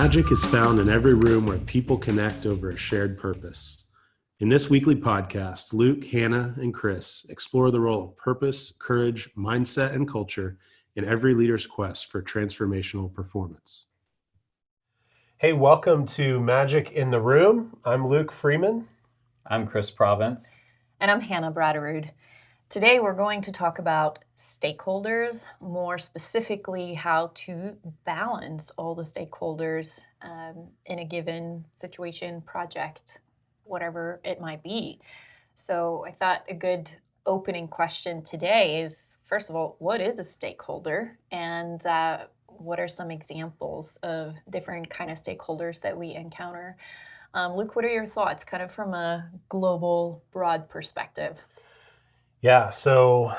Magic is found in every room where people connect over a shared purpose. In this weekly podcast, Luke, Hannah, and Chris explore the role of purpose, courage, mindset, and culture in every leader's quest for transformational performance. Hey, welcome to Magic in the Room. I'm Luke Freeman. I'm Chris Province. And I'm Hannah Bratterud. Today we're going to talk about stakeholders, more specifically how to balance all the stakeholders in a given situation, project, whatever it might be. So I thought a good opening question today is, first of all, what is a stakeholder? And what are some examples of different kind of stakeholders that we encounter? Luke, what are your thoughts kind of from a global, broad perspective? Yeah, so,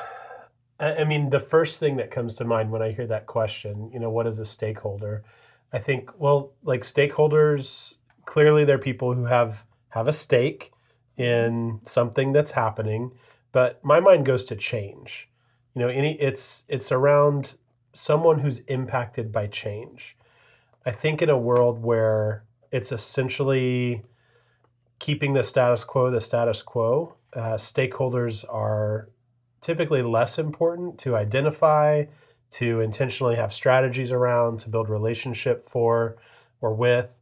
I mean, the first thing that comes to mind when I hear that question, what is a stakeholder? I think, like stakeholders, clearly they're people who have a stake in something that's happening, but my mind goes to change. It's around someone who's impacted by change. I think in a world where it's essentially keeping the status quo, stakeholders are typically less important to identify, to intentionally have strategies around, to build relationship for or with.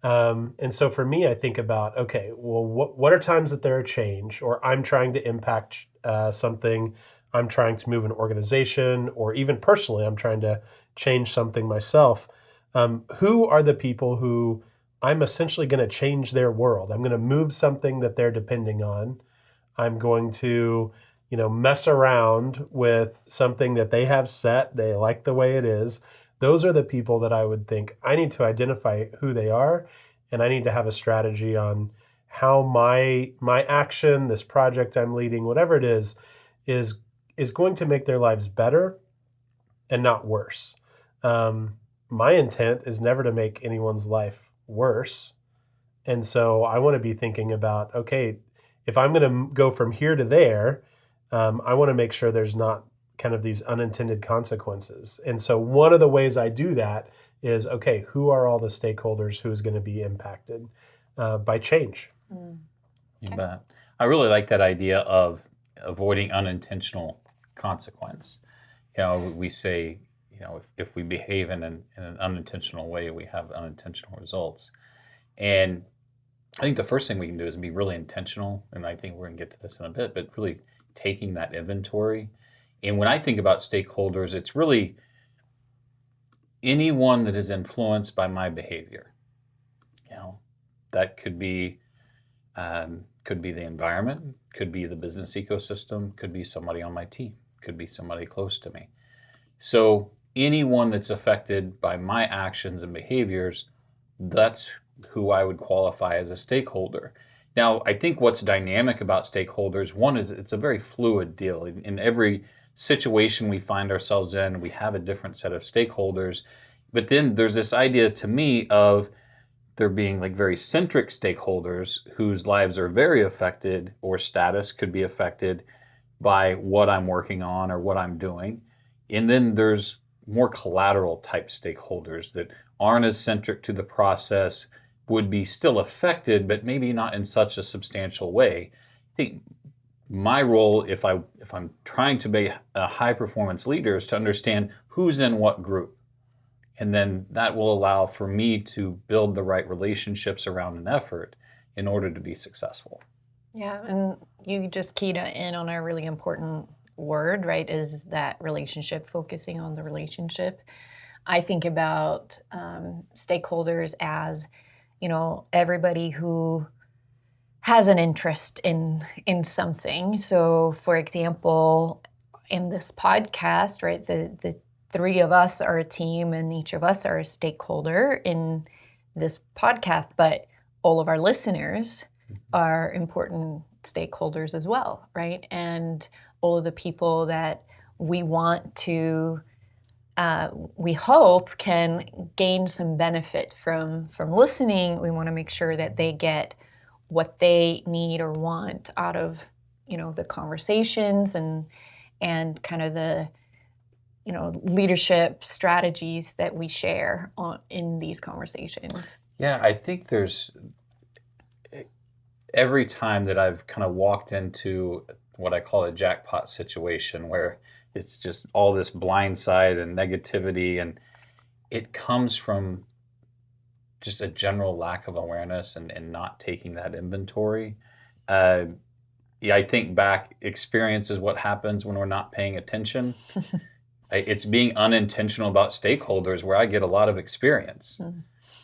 And so for me, I think about, okay, well, what are times that there are change, or I'm trying to impact something, I'm trying to move an organization, or even personally, I'm trying to change something myself. Who are the people who I'm essentially going to change their world? I'm going to move something that they're depending on. I'm going to, mess around with something that they have set. They like the way it is. Those are the people that I would think I need to identify who they are, and I need to have a strategy on how my action, this project I'm leading, whatever it is going to make their lives better and not worse. My intent is never to make anyone's life worse. And so I want to be thinking about, okay, if I'm going to go from here to there, I want to make sure there's not kind of these unintended consequences. And so one of the ways I do that is, okay, who are all the stakeholders who's going to be impacted by change? You bet. I really like that idea of avoiding unintentional consequence. We say, if we behave in an unintentional way, we have unintentional results. And I think the first thing we can do is be really intentional, and I think we're going to get to this in a bit, but really taking that inventory. And when I think about stakeholders, it's really anyone that is influenced by my behavior. That could be the environment, could be the business ecosystem, could be somebody on my team, could be somebody close to me. So anyone that's affected by my actions and behaviors, that's who I would qualify as a stakeholder. Now, I think what's dynamic about stakeholders, one is it's a very fluid deal. In every situation we find ourselves in, we have a different set of stakeholders. But then there's this idea to me of there being like very centric stakeholders whose lives are very affected, or status could be affected by what I'm working on or what I'm doing. And then there's more collateral type stakeholders that aren't as centric to the process, would be still affected, but maybe not in such a substantial way. I think my role, if I'm trying to be a high performance leader, is to understand who's in what group. And then that will allow for me to build the right relationships around an effort in order to be successful. Yeah, and you just keyed in on a really important word, right, is that relationship, focusing on the relationship. I think about stakeholders as, everybody who has an interest in something. So, for example, in this podcast, right, the three of us are a team and each of us are a stakeholder in this podcast, but all of our listeners are important stakeholders as well, right? And all of the people that we want to we hope can gain some benefit from listening. We want to make sure that they get what they need or want out of the conversations and kind of the leadership strategies that we share in these conversations? Yeah, I think there's every time that I've kind of walked into what I call a jackpot situation where it's just all this blind side and negativity, and it comes from just a general lack of awareness and not taking that inventory. Uh, yeah, I think back, experience is what happens when we're not paying attention. It's being unintentional about stakeholders where I get a lot of experience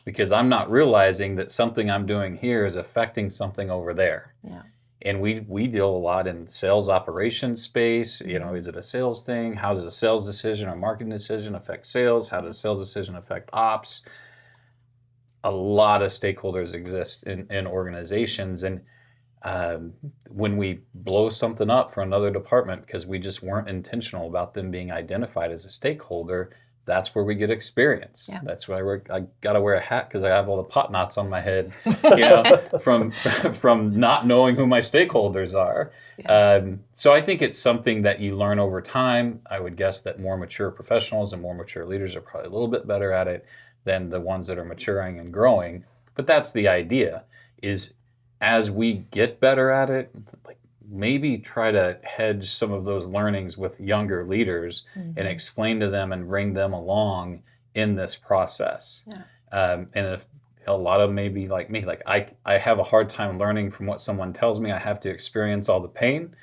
because I'm not realizing that something I'm doing here is affecting something over there. Yeah. And we deal a lot in the sales operations space. Is it a sales thing? How does a sales decision or marketing decision affect sales? How does a sales decision affect ops? A lot of stakeholders exist in organizations. And when we blow something up for another department because we just weren't intentional about them being identified as a stakeholder, that's where we get experience. Yeah. That's why I got to wear a hat because I have all the pot knots on my head, from not knowing who my stakeholders are. Yeah. So I think it's something that you learn over time. I would guess that more mature professionals and more mature leaders are probably a little bit better at it than the ones that are maturing and growing. But that's the idea, is as we get better at it, like maybe try to hedge some of those learnings with younger leaders and explain to them and bring them along in this process. Yeah. And if a lot of them may be like me, like I have a hard time learning from what someone tells me. I have to experience all the pain.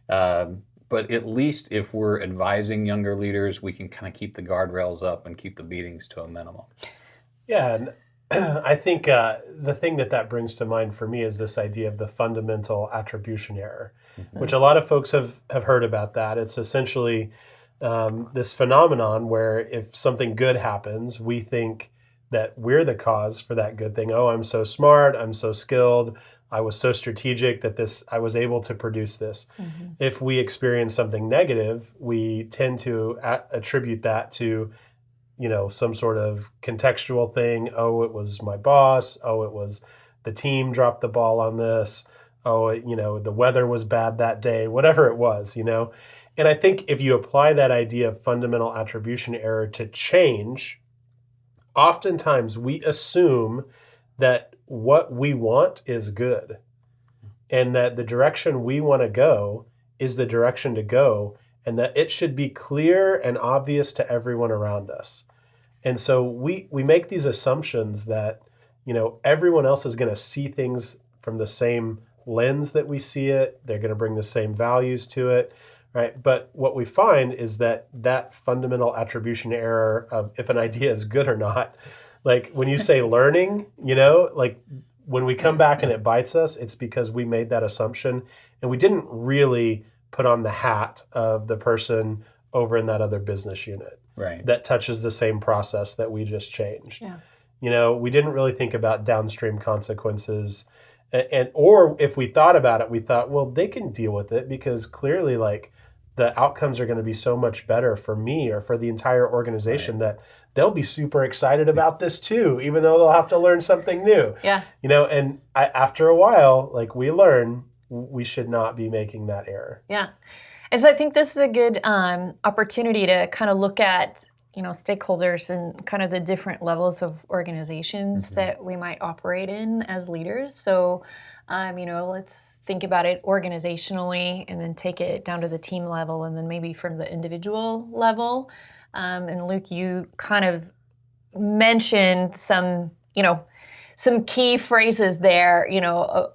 But at least if we're advising younger leaders, we can kind of keep the guardrails up and keep the beatings to a minimum. Yeah, and I think the thing that brings to mind for me is this idea of the fundamental attribution error, which a lot of folks have heard about that. It's essentially this phenomenon where if something good happens, we think that we're the cause for that good thing. Oh, I'm so smart, I'm so skilled, I was so strategic that I was able to produce this. If we experience something negative, we tend to attribute that to some sort of contextual thing. Oh, it was my boss. Oh, it was the team dropped the ball on this. Oh, the weather was bad that day, whatever it was, And I think if you apply that idea of fundamental attribution error to change, oftentimes we assume that what we want is good and that the direction we want to go is the direction to go and that it should be clear and obvious to everyone around us. And so we make these assumptions that, everyone else is going to see things from the same lens that we see it. They're going to bring the same values to it, right? But what we find is that fundamental attribution error of if an idea is good or not, like when you say learning, like when we come back and it bites us, it's because we made that assumption and we didn't really put on the hat of the person over in that other business unit. Right. That touches the same process that we just changed. Yeah. We didn't really think about downstream consequences. Or if we thought about it, we thought, well, they can deal with it because clearly like the outcomes are going to be so much better for me or for the entire organization that they'll be super excited about this too, even though they'll have to learn something new. Yeah. And after a while, like we learn, we should not be making that error. Yeah. And so I think this is a good opportunity to kind of look at, stakeholders and kind of the different levels of organizations that we might operate in as leaders. So, let's think about it organizationally and then take it down to the team level and then maybe from the individual level. And Luke, you kind of mentioned some key phrases there,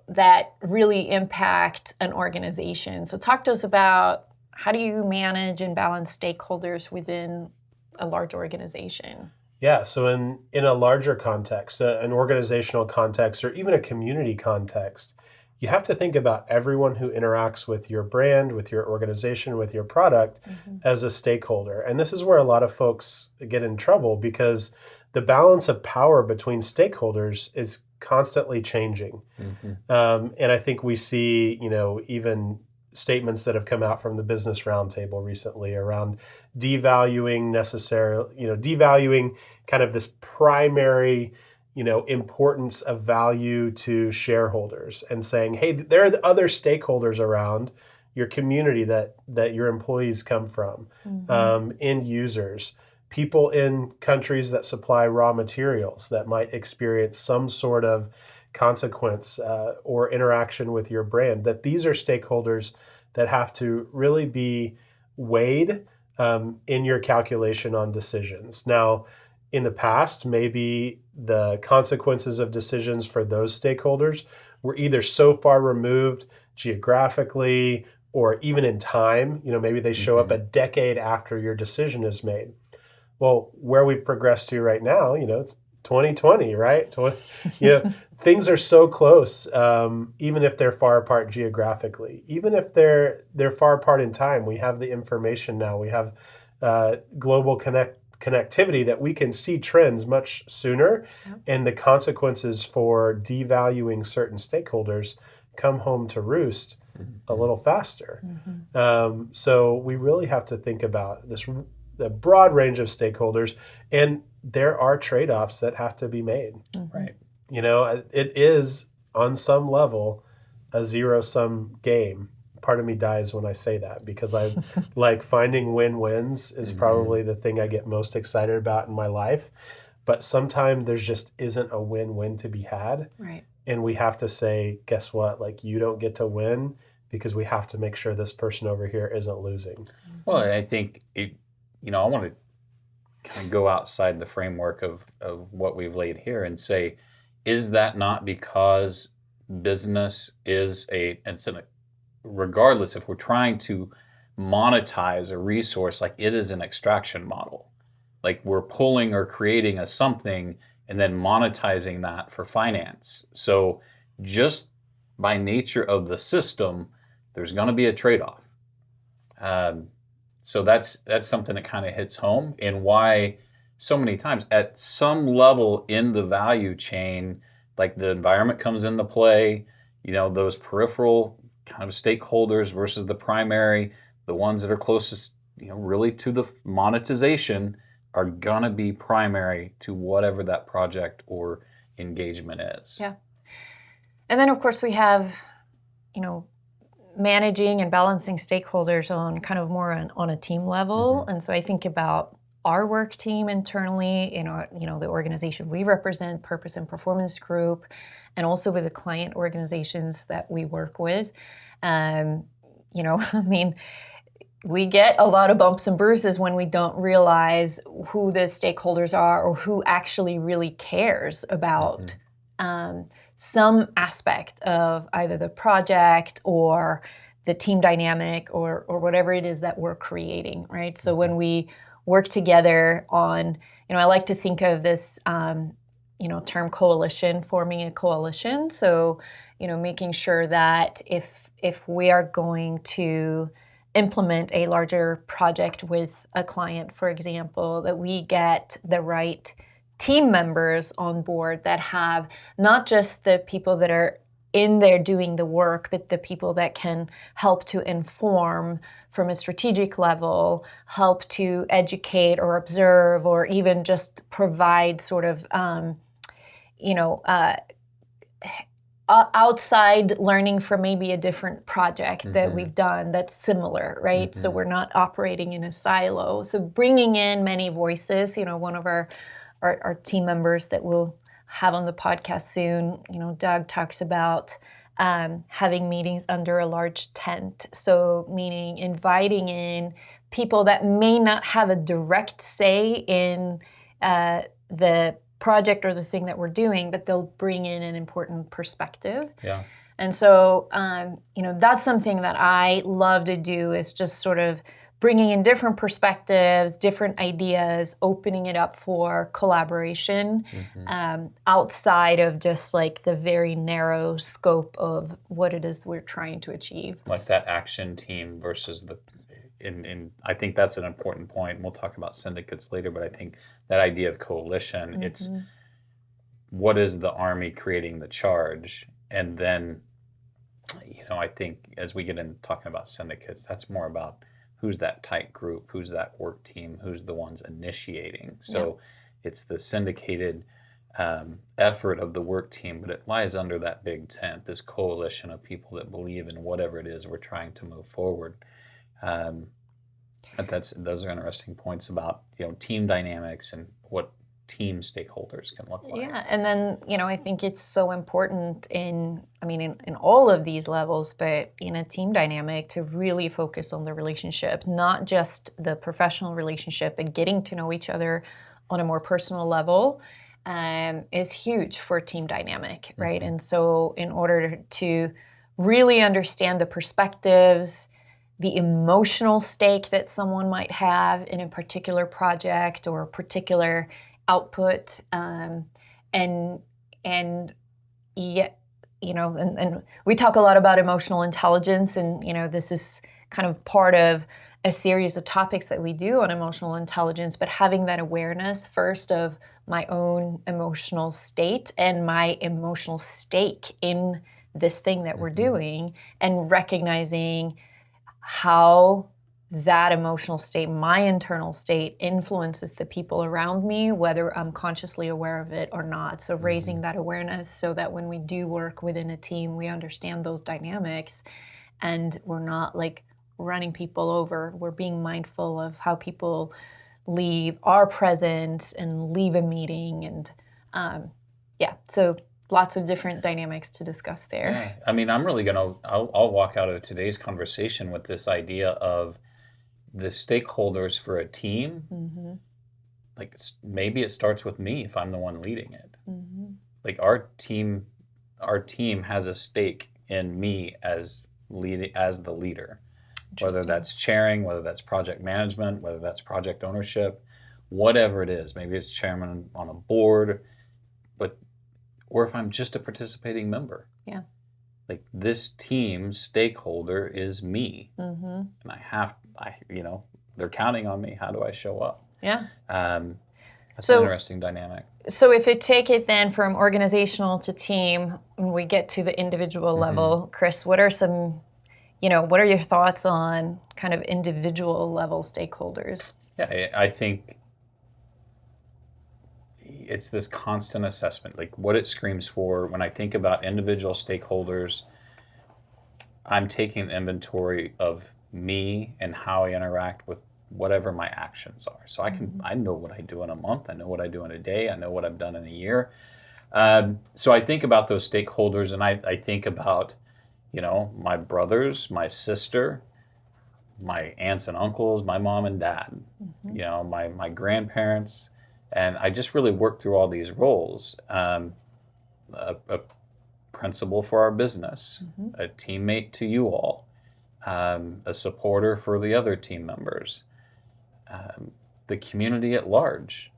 that really impact an organization. So talk to us about how do you manage and balance stakeholders within a large organization? Yeah, so in a larger context, an organizational context, or even a community context, you have to think about everyone who interacts with your brand, with your organization, with your product as a stakeholder. And this is where a lot of folks get in trouble because the balance of power between stakeholders is constantly changing. And I think we see, even statements that have come out from the Business Roundtable recently around devaluing kind of this primary, importance of value to shareholders and saying, hey, there are other stakeholders around, your community that your employees come from, end users, people in countries that supply raw materials that might experience some sort of consequence or interaction with your brand, that these are stakeholders that have to really be weighed in your calculation on decisions. Now, in the past, maybe the consequences of decisions for those stakeholders were either so far removed geographically or even in time. Maybe they show up a decade after your decision is made. Well, where we've progressed to right now, it's 2020, right? Things are so close, even if they're far apart geographically, even if they're far apart in time. We have the information now. We have global connectivity that we can see trends much sooner, and the consequences for devaluing certain stakeholders come home to roost a little faster. So we really have to think about the broad range of stakeholders, and there are trade-offs that have to be made. Right. It is on some level a zero-sum game. Part of me dies when I say that, because I like finding win-wins is probably the thing I get most excited about in my life. But sometimes there's just isn't a win-win to be had. Right. And we have to say, guess what? Like, you don't get to win because we have to make sure this person over here isn't losing. Well, and I think I want to kind of go outside the framework of what we've laid here and say, is that not because business is regardless if we're trying to monetize a resource, like it is an extraction model. Like we're pulling or creating a something and then monetizing that for finance. So just by nature of the system, there's going to be a trade-off. So that's something that kind of hits home, and why so many times at some level in the value chain, like the environment comes into play, those peripheral kind of stakeholders versus the primary, the ones that are closest, really to the monetization are going to be primary to whatever that project or engagement is. Yeah. And then, of course, we have, managing and balancing stakeholders on kind of more on a team level. And so I think about our work team internally in our, the organization we represent, Purpose and Performance Group, and also with the client organizations that we work with. We get a lot of bumps and bruises when we don't realize who the stakeholders are or who actually really cares about some aspect of either the project or the team dynamic or whatever it is that we're creating, right? So when we work together on, I like to think of this, term coalition, forming a coalition. So, making sure that if we are going to implement a larger project with a client, for example, that we get the right team members on board that have not just the people that are in there doing the work, but the people that can help to inform from a strategic level, help to educate or observe, or even just provide sort of, outside learning from maybe a different project that we've done that's similar, right? So we're not operating in a silo. So bringing in many voices, one of our team members that we'll have on the podcast soon, Doug talks about having meetings under a large tent. So meaning inviting in people that may not have a direct say in the project or the thing that we're doing, but they'll bring in an important perspective. Yeah. And so, that's something that I love to do, is just sort of bringing in different perspectives, different ideas, opening it up for collaboration outside of just like the very narrow scope of what it is we're trying to achieve. Like that action team versus and I think that's an important point. And we'll talk about syndicates later, but I think that idea of coalition, it's what is the army creating the charge? And then, I think as we get into talking about syndicates, that's more about who's that tight group, who's that work team, who's the ones initiating. So it's the syndicated effort of the work team, but it lies under that big tent, this coalition of people that believe in whatever it is we're trying to move forward. But those are interesting points about team dynamics and what team stakeholders can look like. Yeah, and then I think it's so important in all of these levels, but in a team dynamic to really focus on the relationship, not just the professional relationship, and getting to know each other on a more personal level is huge for team dynamic, right? And so in order to really understand the perspectives, the emotional stake that someone might have in a particular project or a particular output, and yet, and we talk a lot about emotional intelligence, and this is kind of part of a series of topics that we do on emotional intelligence, but having that awareness first of my own emotional state and my emotional stake in this thing that we're doing, and recognizing how that emotional state, my internal state, influences the people around me, whether I'm consciously aware of it or not. So raising that awareness so that when we do work within a team, we understand those dynamics and we're not like running people over. We're being mindful of how people leave, are present, and leave a meeting. And so lots of different dynamics to discuss there. Yeah. I mean, I'm really I'll walk out of today's conversation with this idea of the stakeholders for a team. Like maybe it starts with me if I'm the one leading it. Like our team has a stake in me as the leader, whether that's chairing, whether that's project management, whether that's project ownership, whatever it is. Maybe it's chairman on a board, or if I'm just a participating member. Yeah. Like this team stakeholder is me, and they're counting on me. How do I show up? Yeah. That's an interesting dynamic. So if we take it then from organizational to team, when we get to the individual level, Chris, what are some, what are your thoughts on kind of individual level stakeholders? Yeah, I think it's this constant assessment, like what it screams for. When I think about individual stakeholders, I'm taking an inventory of me and how I interact with whatever my actions are. So I know what I do in a month, I know what I do in a day, I know what I've done in a year. So I think about those stakeholders, and I think about, my brothers, my sister, my aunts and uncles, my mom and dad, my grandparents. And I just really work through all these roles. A principal for our business, a teammate to you all, a supporter for the other team members, the community at large,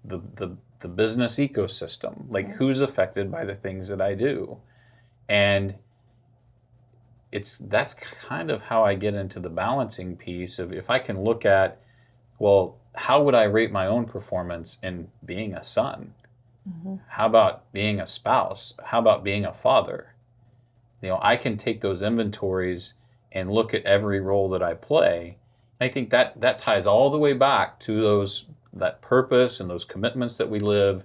the business ecosystem, like who's affected by the things that I do. And that's kind of how I get into the balancing piece of, if I can look at, well, how would I rate my own performance in being a son? How about being a spouse? How about being a father? I can take those inventories and look at every role that I play. And I think that ties all the way back to that purpose and those commitments that we live,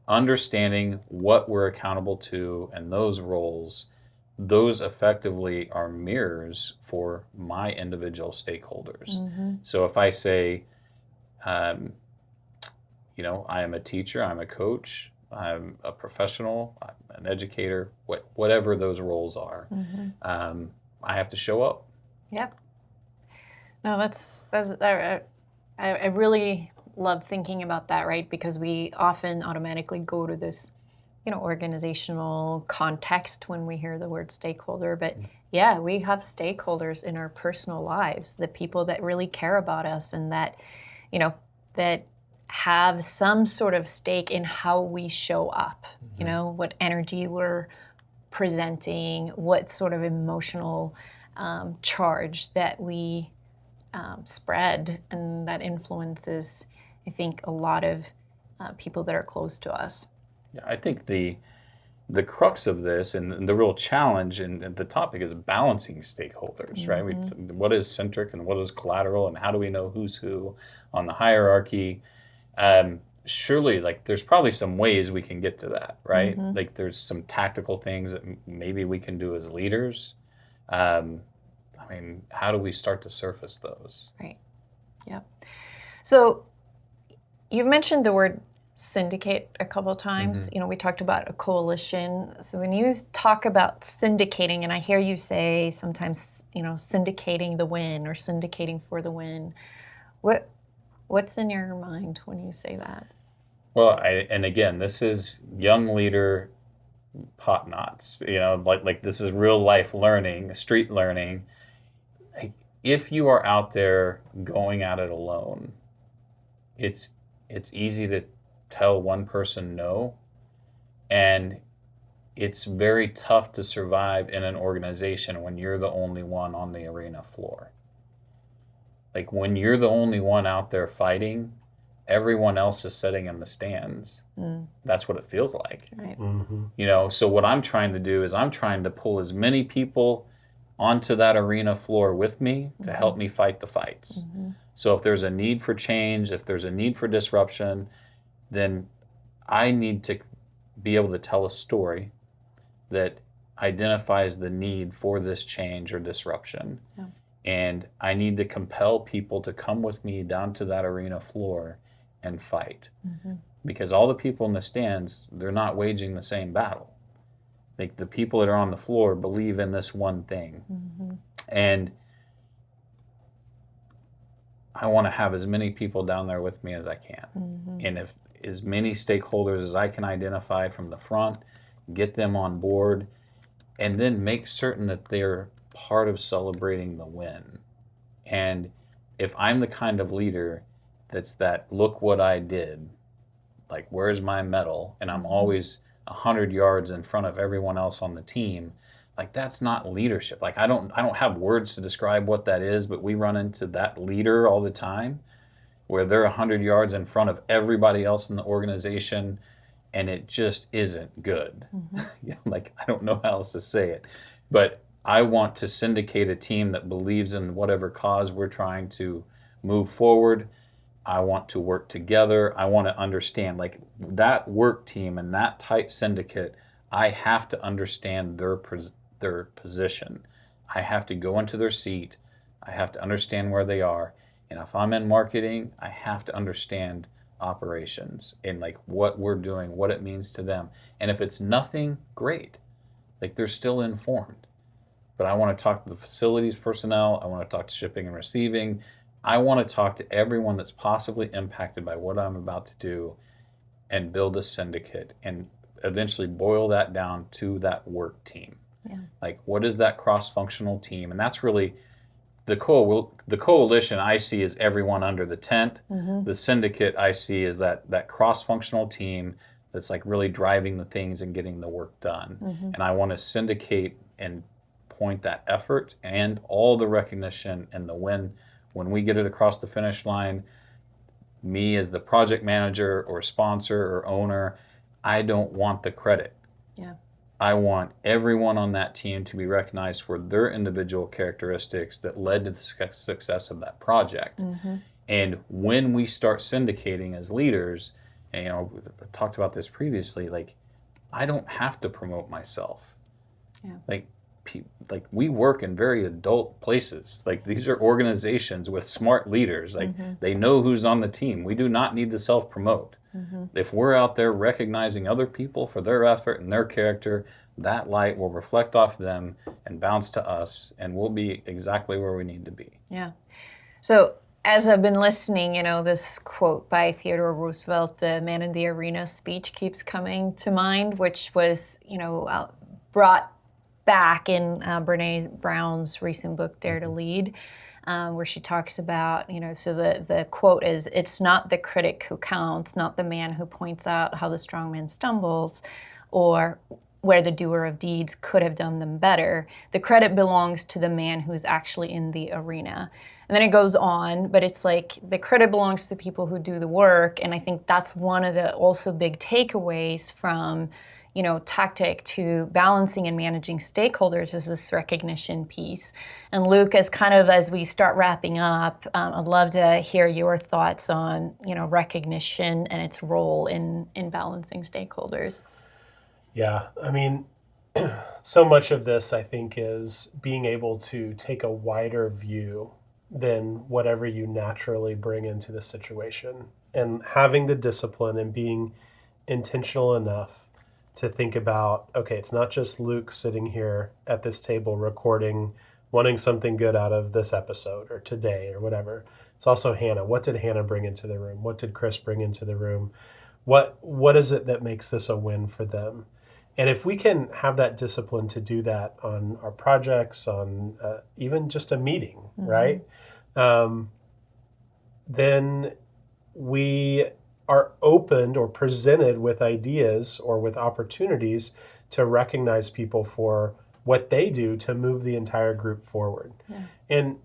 understanding what we're accountable to, and those roles, those effectively are mirrors for my individual stakeholders. So if I say, I am a teacher, I'm a coach, I'm a professional, I'm an educator, whatever those roles are, I have to show up. Yep. No, I really love thinking about that, right? Because we often automatically go to this, organizational context when we hear the word stakeholder. But yeah, we have stakeholders in our personal lives, the people that really care about us and that, that have some sort of stake in how we show up, what energy we're presenting, what sort of emotional charge that we spread, and that influences, I think, a lot of people that are close to us. Yeah, I think the crux of this and the real challenge and the topic is balancing stakeholders, right? What is centric and what is collateral, and how do we know who's who on the hierarchy? surely, like, there's probably some ways we can get to that, right? Like, there's some tactical things that maybe we can do as leaders. I mean, how do we start to surface those? Right. Yep. So you've mentioned the word syndicate a couple of times. You know, we talked about a coalition. So when you talk about syndicating, and I hear you say sometimes, you know, syndicating the win or syndicating for the win, what's in your mind when you say that? Well, and again, this is young leader pot knots. You know, like this is real life learning, street learning. Like, if you are out there going at it alone, it's easy to tell one person no, and it's very tough to survive in an organization when you're the only one on the arena floor. Like, when you're the only one out there fighting, everyone else is sitting in the stands. That's what it feels like. Right. You know, so what I'm trying to do is I'm trying to pull as many people onto that arena floor with me to help me fight the fights. So if there's a need for change, if there's a need for disruption, then I need to be able to tell a story that identifies the need for this change or disruption. Yeah. And I need to compel people to come with me down to that arena floor and fight. Because all the people in the stands, they're not waging the same battle. Like, the people that are on the floor believe in this one thing. And I want to have as many people down there with me as I can. And if as many stakeholders as I can identify from the front, get them on board, and then make certain that they're part of celebrating the win. And if I'm the kind of leader that's that, look what I did, like, where's my medal, and I'm always 100 yards in front of everyone else on the team, like, that's not leadership. Like, I don't have words to describe what that is, but we run into that leader all the time where they're 100 yards in front of everybody else in the organization, and it just isn't good. You know, like, I don't know how else to say it, but I want to syndicate a team that believes in whatever cause we're trying to move forward. I want to work together. I want to understand, like, that work team and that tight syndicate, I have to understand their position. I have to go into their seat. I have to understand where they are. And if I'm in marketing, I have to understand operations and, like, what we're doing, what it means to them. And if it's nothing, great. Like, they're still informed. But I want to talk to the facilities personnel. I want to talk to shipping and receiving. I want to talk to everyone that's possibly impacted by what I'm about to do and build a syndicate and eventually boil that down to that work team. Yeah. Like, what is that cross-functional team? And that's really the coalition I see is everyone under the tent. The syndicate I see is that cross-functional team that's, like, really driving the things and getting the work done. And I want to syndicate and point that effort and all the recognition and the win. When we get it across the finish line, me as the project manager or sponsor or owner, I don't want the credit. Yeah. I want everyone on that team to be recognized for their individual characteristics that led to the success of that project. And when we start syndicating as leaders, and, you know, we talked about this previously, like, I don't have to promote myself. Yeah. Like we work in very adult places. Like, these are organizations with smart leaders. Like, they know who's on the team. We do not need to self-promote. If we're out there recognizing other people for their effort and their character, that light will reflect off them and bounce to us, and we'll be exactly where we need to be. Yeah. So as I've been listening, you know, this quote by Theodore Roosevelt, the Man in the Arena speech, keeps coming to mind, which was, you know, brought back in Brene Brown's recent book, Dare to Lead, where she talks about, you know, so the quote is, "It's not the critic who counts, not the man who points out how the strong man stumbles, or where the doer of deeds could have done them better. The credit belongs to the man who's actually in the arena." And then it goes on, but it's like the credit belongs to the people who do the work. And I think that's one of the also big takeaways from, tactic to balancing and managing stakeholders is this recognition piece. And Luke, as we start wrapping up, I'd love to hear your thoughts on, recognition and its role in balancing stakeholders. Yeah, I mean, so much of this, I think, is being able to take a wider view than whatever you naturally bring into the situation, and having the discipline and being intentional enough to think about, okay, it's not just Luke sitting here at this table recording, wanting something good out of this episode or today or whatever. It's also Hannah. What did Hannah bring into the room? What did Chris bring into the room? What is it that makes this a win for them? And if we can have that discipline to do that on our projects, on even just a meeting, right? Then we are opened or presented with ideas or with opportunities to recognize people for what they do to move the entire group forward. Yeah. And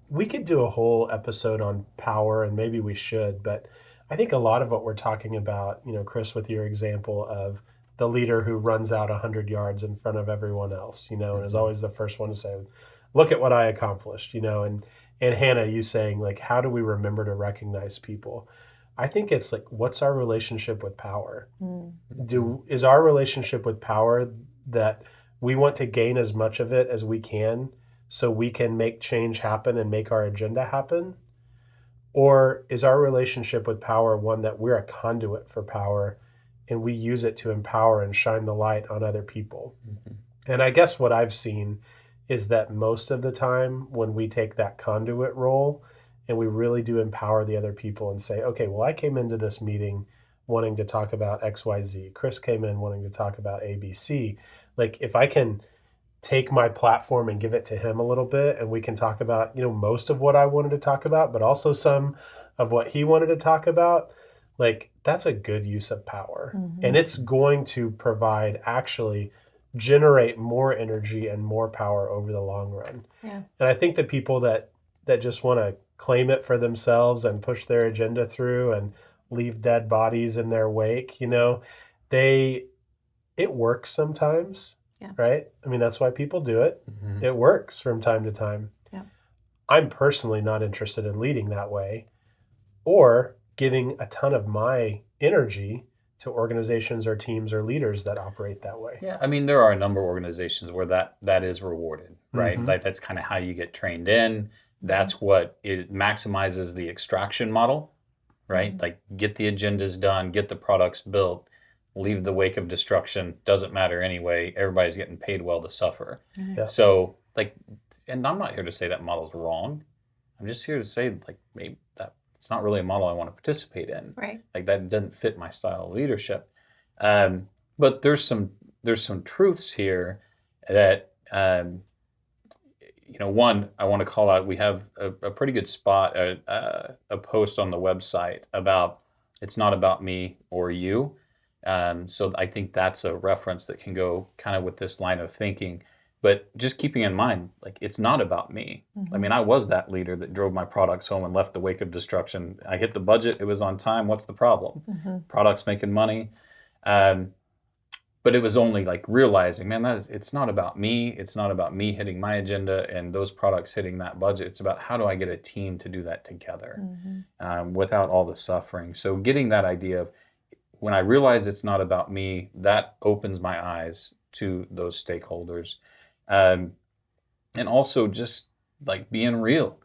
we could do a whole episode on power, and maybe we should, but I think a lot of what we're talking about, Chris, with your example of the leader who runs out 100 yards in front of everyone else, and is always the first one to say, look at what I accomplished, and Hannah, you saying, like, how do we remember to recognize people? I think it's like, what's our relationship with power? Is our relationship with power that we want to gain as much of it as we can so we can make change happen and make our agenda happen? Or is our relationship with power one that we're a conduit for power and we use it to empower and shine the light on other people? And I guess what I've seen is that most of the time when we take that conduit role and we really do empower the other people and say, okay, well, I came into this meeting wanting to talk about XYZ. Chris came in wanting to talk about ABC. Like, if I can take my platform and give it to him a little bit, and we can talk about, most of what I wanted to talk about, but also some of what he wanted to talk about, like, that's a good use of power. And it's going to generate more energy and more power over the long run. Yeah. And I think the people that just want to claim it for themselves and push their agenda through and leave dead bodies in their wake, it works sometimes. Yeah. Right? I mean, that's why people do it. It works from time to time. Yeah. I'm personally not interested in leading that way or giving a ton of my energy to organizations or teams or leaders that operate that way. Yeah, I mean, there are a number of organizations where that is rewarded, right? Like, that's kind of how you get trained in. That's what it maximizes the extraction model, right? Like, get the agendas done, get the products built, leave the wake of destruction, doesn't matter anyway. Everybody's getting paid well to suffer. Yeah. So, like, and I'm not here to say that model's wrong. I'm just here to say, like, maybe that it's not really a model I want to participate in. Right. Like, that doesn't fit my style of leadership. But there's some truths here that, one, I want to call out. We have a pretty good spot, a post on the website about it's not about me or you. So I think that's a reference that can go kind of with this line of thinking. But just keeping in mind, like, it's not about me. I mean, I was that leader that drove my products home and left the wake of destruction. I hit the budget. It was on time. What's the problem? Products making money. But it was only like realizing, man, it's not about me. It's not about me hitting my agenda and those products hitting that budget. It's about how do I get a team to do that together without all the suffering. So getting that idea of, when I realize it's not about me, that opens my eyes to those stakeholders. And also just like being real.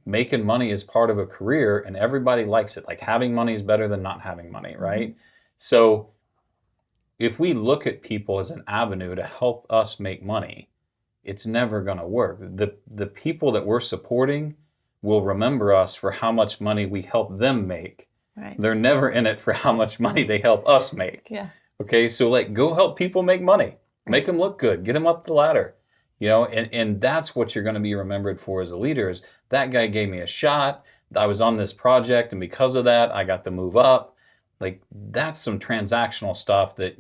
Making money is part of a career and everybody likes it. Like, having money is better than not having money, right? So if we look at people as an avenue to help us make money, it's never going to work. The people that we're supporting will remember us for how much money we help them make. Right. They're never in it for how much money they help us make. Yeah. Okay, so like, go help people make money. Make them look good. Get them up the ladder. And that's what you're going to be remembered for as a leader is, that guy gave me a shot. I was on this project, and because of that, I got to move up. Like, that's some transactional stuff that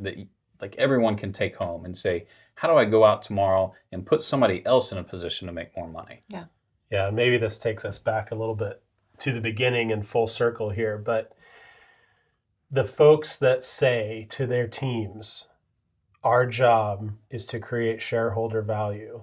like everyone can take home and say, how do I go out tomorrow and put somebody else in a position to make more money? Yeah. Yeah, maybe this takes us back a little bit to the beginning and full circle here, but the folks that say to their teams, our job is to create shareholder value,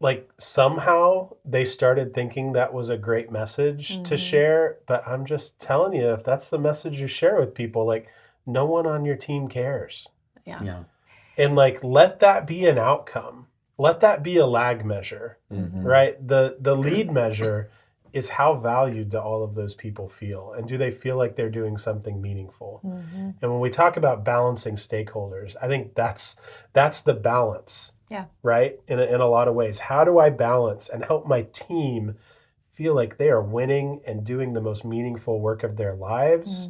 like somehow they started thinking that was a great message to share. But I'm just telling you, if that's the message you share with people, like no one on your team cares. Yeah. Yeah. And like, let that be an outcome. Let that be a lag measure, right? The lead measure is how valued do all of those people feel? And do they feel like they're doing something meaningful? And when we talk about balancing stakeholders, I think that's the balance, Yeah. right? In a lot of ways. How do I balance and help my team feel like they are winning and doing the most meaningful work of their lives?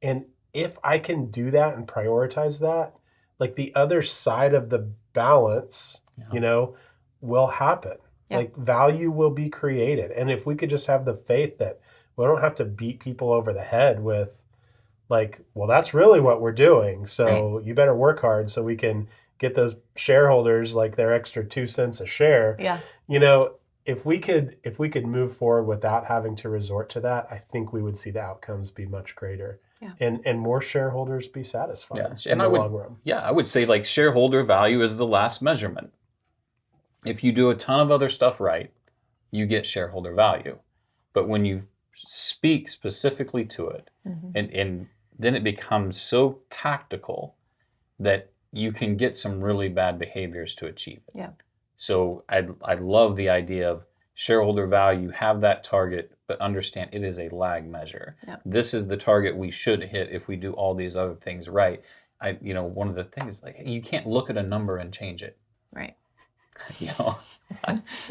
And if I can do that and prioritize that, like the other side of the balance, you know, will happen. Yeah. Like value will be created. And if we could just have the faith that we don't have to beat people over the head with like, well, that's really what we're doing. So you better work hard so we can get those shareholders like their extra 2 cents a share. Yeah. You know, if we could move forward without having to resort to that, I think we would see the outcomes be much greater. Yeah. And more shareholders be satisfied Yeah. in the long run. Yeah, I would say like shareholder value is the last measurement. If you do a ton of other stuff right, you get shareholder value. But when you speak specifically to it, and then it becomes so tactical that you can get some really bad behaviors to achieve it. Yeah. So I love the idea of shareholder value, have that target, but understand it is a lag measure. Yep. This is the target we should hit if we do all these other things right. One of the things, like, you can't look at a number and change it. Right.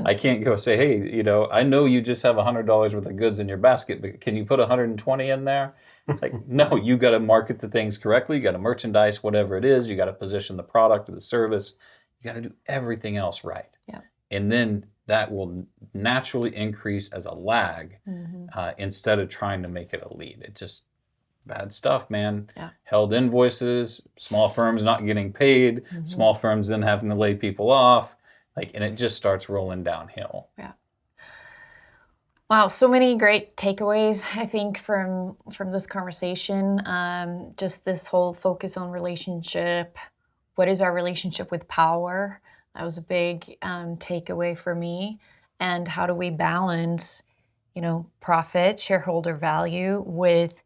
I can't go say, hey, I know you just have $100 worth of goods in your basket, but can you put 120 in there? Like, no, you got to market the things correctly. You got to merchandise whatever it is. You got to position the product or the service. You got to do everything else right. Yeah. And then that will naturally increase as a lag instead of trying to make it a lead. It just, bad stuff, man. Yeah. Held invoices, small firms not getting paid, small firms then having to lay people off. And it just starts rolling downhill. Yeah. Wow, so many great takeaways, I think, from this conversation. Just this whole focus on relationship. What is our relationship with power? That was a big takeaway for me. And how do we balance, profit, shareholder value with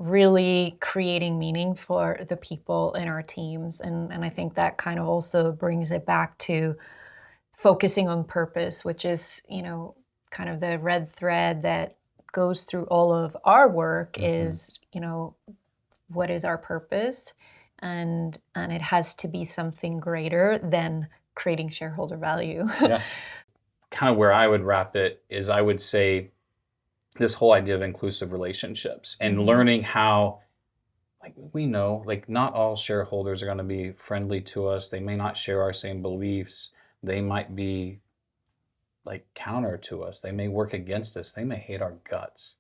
really creating meaning for the people in our teams? And I think that kind of also brings it back to focusing on purpose, which is, kind of the red thread that goes through all of our work is, what is our purpose? And it has to be something greater than creating shareholder value. Yeah. Kind of where I would wrap it is I would say this whole idea of inclusive relationships and learning how, we know, not all shareholders are going to be friendly to us. They may not share our same beliefs. They might be counter to us. They may work against us. They may hate our guts.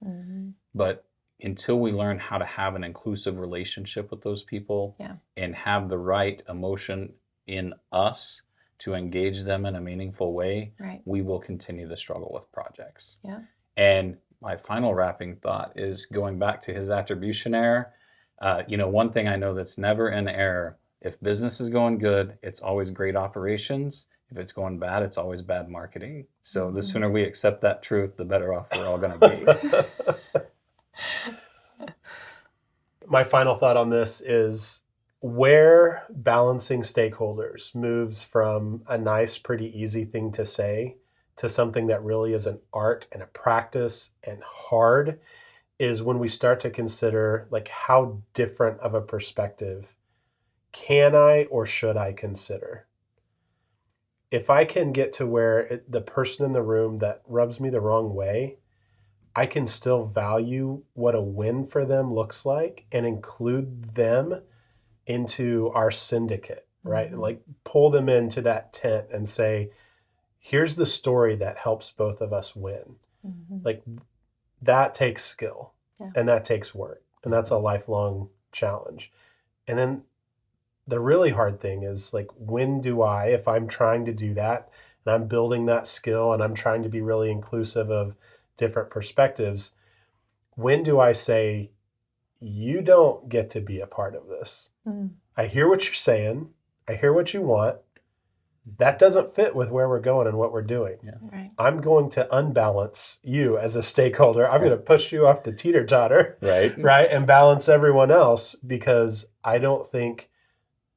But until we learn how to have an inclusive relationship with those people and have the right emotion in us to engage them in a meaningful way, we will continue to struggle with projects. Yeah. And my final wrapping thought is going back to his attribution error. One thing I know that's never in error, if business is going good, it's always great operations. If it's going bad, it's always bad marketing. So the sooner we accept that truth, the better off we're all going to be. My final thought on this is where balancing stakeholders moves from a nice, pretty easy thing to say to something that really is an art and a practice and hard is when we start to consider how different of a perspective can I or should I consider? If I can get to where the person in the room that rubs me the wrong way, I can still value what a win for them looks like and include them into our syndicate, right? Pull them into that tent and say, here's the story that helps both of us win. That takes skill and that takes work. And that's a lifelong challenge. And then the really hard thing is when do I, if I'm trying to do that and I'm building that skill and I'm trying to be really inclusive of different perspectives, when do I say, you don't get to be a part of this. I hear what you're saying. I hear what you want. That doesn't fit with where we're going and what we're doing. Yeah. Right. I'm going to unbalance you as a stakeholder. I'm going to push you off the teeter-totter, Right. right, and balance everyone else because I don't think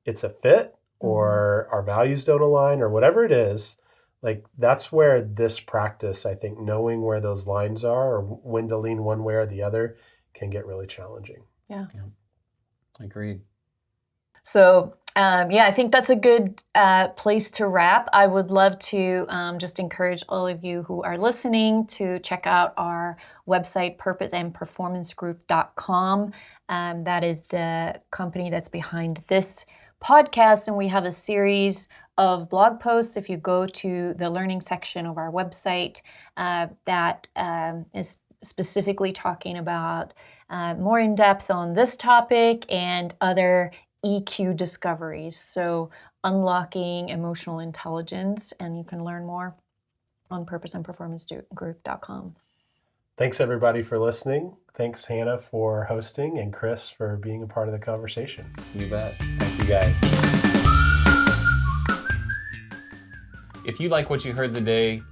it's a fit or our values don't align or whatever it is. Like, that's where this practice, I think, knowing where those lines are or when to lean one way or the other can get really challenging. Yeah. Agreed. So, I think that's a good place to wrap. I would love to just encourage all of you who are listening to check out our website, purposeandperformancegroup.com. That is the company that's behind this podcast, and we have a series of blog posts. If you go to the learning section of our website, that is specifically talking about more in depth on this topic and other EQ discoveries. So unlocking emotional intelligence, and you can learn more on purposeandperformancegroup.com. Thanks, everybody, for listening. Thanks, Hannah, for hosting, and Chris for being a part of the conversation. You bet. Thank you, guys. If you like what you heard today,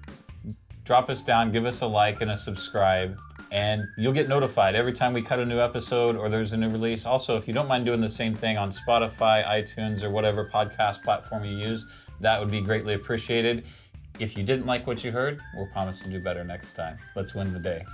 drop us down, give us a like and a subscribe, and you'll get notified every time we cut a new episode or there's a new release. Also, if you don't mind doing the same thing on Spotify, iTunes, or whatever podcast platform you use, that would be greatly appreciated. If you didn't like what you heard, we'll promise to do better next time. Let's win the day.